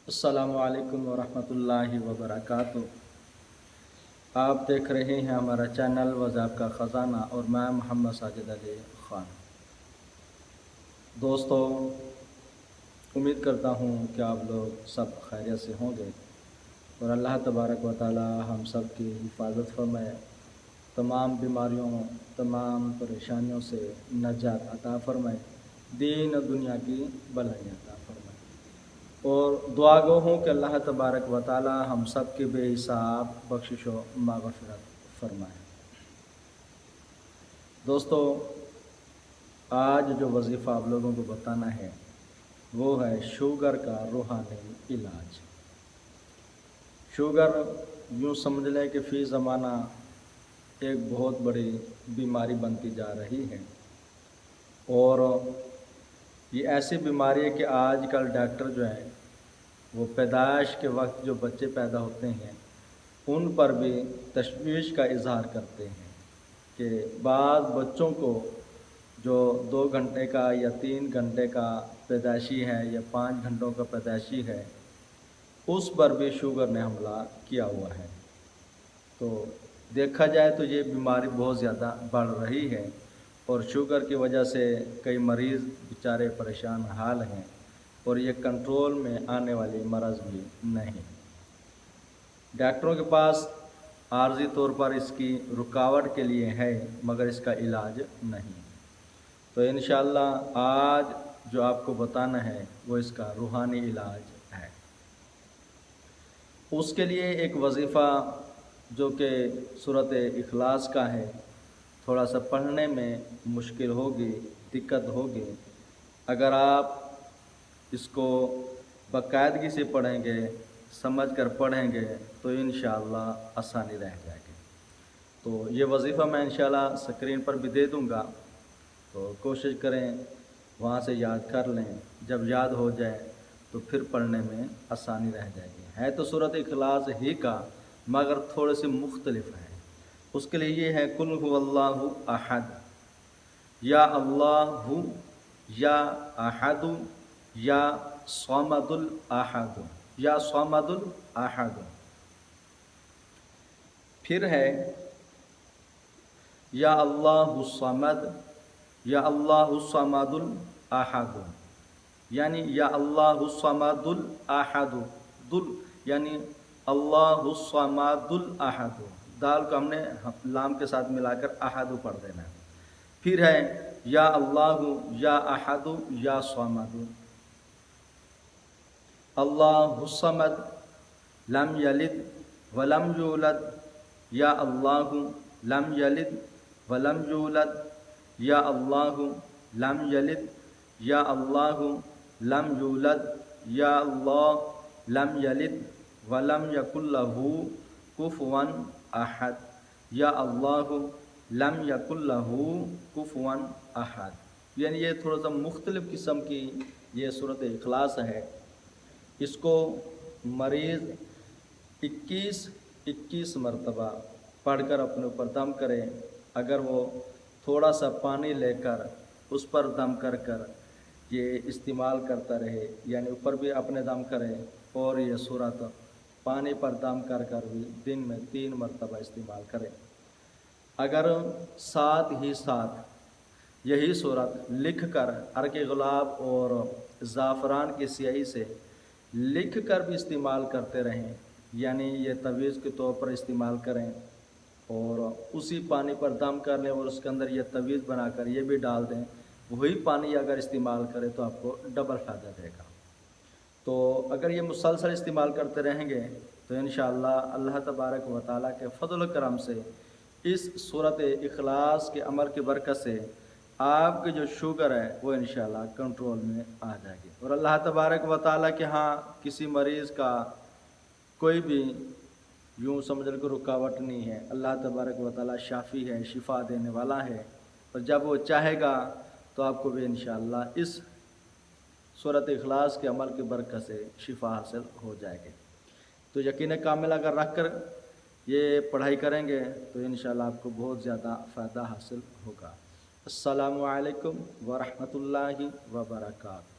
السلام علیکم ورحمۃ اللہ وبرکاتہ۔ آپ دیکھ رہے ہیں ہمارا چینل وظائف کا خزانہ اور میں محمد ساجد علی خان۔ دوستو، امید کرتا ہوں کہ آپ لوگ سب خیریت سے ہوں گے اور اللہ تبارک و تعالی ہم سب کی حفاظت فرمائے، تمام بیماریوں تمام پریشانیوں سے نجات عطا فرمائے، دین و دنیا کی بھلائی عطا فرمائے، اور دعا گو ہوں کہ اللہ تبارک و تعالی ہم سب کی بے حساب بخشش و مغفرت فرمائے۔ دوستو، آج جو وظیفہ آپ لوگوں کو بتانا ہے وہ ہے شوگر کا روحانی علاج۔ شوگر یوں سمجھ لیں کہ فی زمانہ ایک بہت بڑی بیماری بنتی جا رہی ہے، اور یہ ایسی بیماری ہے کہ آج کل ڈاکٹر جو ہیں وہ پیدائش کے وقت جو بچے پیدا ہوتے ہیں ان پر بھی تشویش کا اظہار کرتے ہیں کہ بعض بچوں کو جو 2 گھنٹے کا یا 3 گھنٹے کا پیدائشی ہے یا 5 گھنٹوں کا پیدائشی ہے، اس پر بھی شوگر نے حملہ کیا ہوا ہے۔ تو دیکھا جائے تو یہ بیماری بہت زیادہ بڑھ رہی ہے، اور شوگر کی وجہ سے کئی مریض بیچارے پریشان حال ہیں، اور یہ کنٹرول میں آنے والی مرض بھی نہیں۔ ڈاکٹروں کے پاس عارضی طور پر اس کی رکاوٹ کے لیے ہے، مگر اس کا علاج نہیں۔ تو انشاءاللہ آج جو آپ کو بتانا ہے وہ اس کا روحانی علاج ہے۔ اس کے لیے ایک وظیفہ جو کہ سورہ اخلاص کا ہے، تھوڑا سا پڑھنے میں مشکل ہوگی، دقت ہوگی۔ اگر آپ اس کو باقاعدگی سے پڑھیں گے، سمجھ کر پڑھیں گے تو انشاءاللہ آسانی رہ جائے گی۔ تو یہ وظیفہ میں انشاءاللہ سکرین پر بھی دے دوں گا، تو کوشش کریں وہاں سے یاد کر لیں، جب یاد ہو جائے تو پھر پڑھنے میں آسانی رہ جائے گی۔ ہے تو سورۃ اخلاص ہی کا، مگر تھوڑے سے مختلف ہے۔ اس کے لیے یہ ہے قل هو اللہ احد، یا اللہ یا احد یا صمد الاحد، یا صمد الاحد۔ پھر ہے یا اللہ الصمد، یا اللہ الصمد الاحد، یعنی یا اللہ الصمد الاحد، دل یعنی اللہ الصمد الاحد، دال کو ہم نے لام کے ساتھ ملا کر احد پڑھ دینا ہے۔ پھر ہے یا اللہ یا احد یا صمد، اللہ الصمد لم یلد ولم یولد، یا اللہ لم یلد ولم یولد، یا اللہ لم یلد یا اللہ لم یولد، یا اللہ لم یلد ولم یکن لہ کفوا احد، یا اللہ لم یکن لہ کفوا احد۔ یعنی یہ تھوڑا سا مختلف قسم کی یہ سورۃ اخلاص ہے۔ اس کو مریض 21 مرتبہ پڑھ کر اپنے اوپر دم کرے۔ اگر وہ تھوڑا سا پانی لے کر اس پر دم کر کر یہ استعمال کرتا رہے، یعنی اوپر بھی اپنے دم کرے اور یہ سورت پانی پر دم کر کر بھی دن میں 3 مرتبہ استعمال کرے۔ اگر ساتھ ہی ساتھ یہی سورت لکھ کر عرق گلاب اور زعفران کی سیاہی سے لکھ کر بھی استعمال کرتے رہیں، یعنی یہ تویز کے طور پر استعمال کریں، اور اسی پانی پر دم کر لیں اور اس کے اندر یہ تویز بنا کر یہ بھی ڈال دیں، وہی پانی اگر استعمال کریں تو آپ کو ڈبل فائدہ دے گا۔ تو اگر یہ مسلسل استعمال کرتے رہیں گے تو انشاءاللہ اللہ تبارک و تعالیٰ کے فضل و کرم سے اس سورۃ اخلاص کے عمل کی برکت سے آپ کی جو شوگر ہے وہ انشاءاللہ کنٹرول میں آ جائے گی، اور اللہ تبارک و تعالیٰ کے ہاں کسی مریض کا کوئی بھی یوں سمجھ لو کہ رکاوٹ نہیں ہے۔ اللہ تبارک و تعالیٰ شافی ہے، شفا دینے والا ہے، اور جب وہ چاہے گا تو آپ کو بھی انشاءاللہ اس سورۃ اخلاص کے عمل کی برکت سے شفا حاصل ہو جائے گی۔ تو یقین کامل اگر رکھ کر یہ پڑھائی کریں گے تو انشاءاللہ آپ کو بہت زیادہ فائدہ حاصل ہوگا۔ السلام علیکم ورحمۃ اللہ وبرکاتہ۔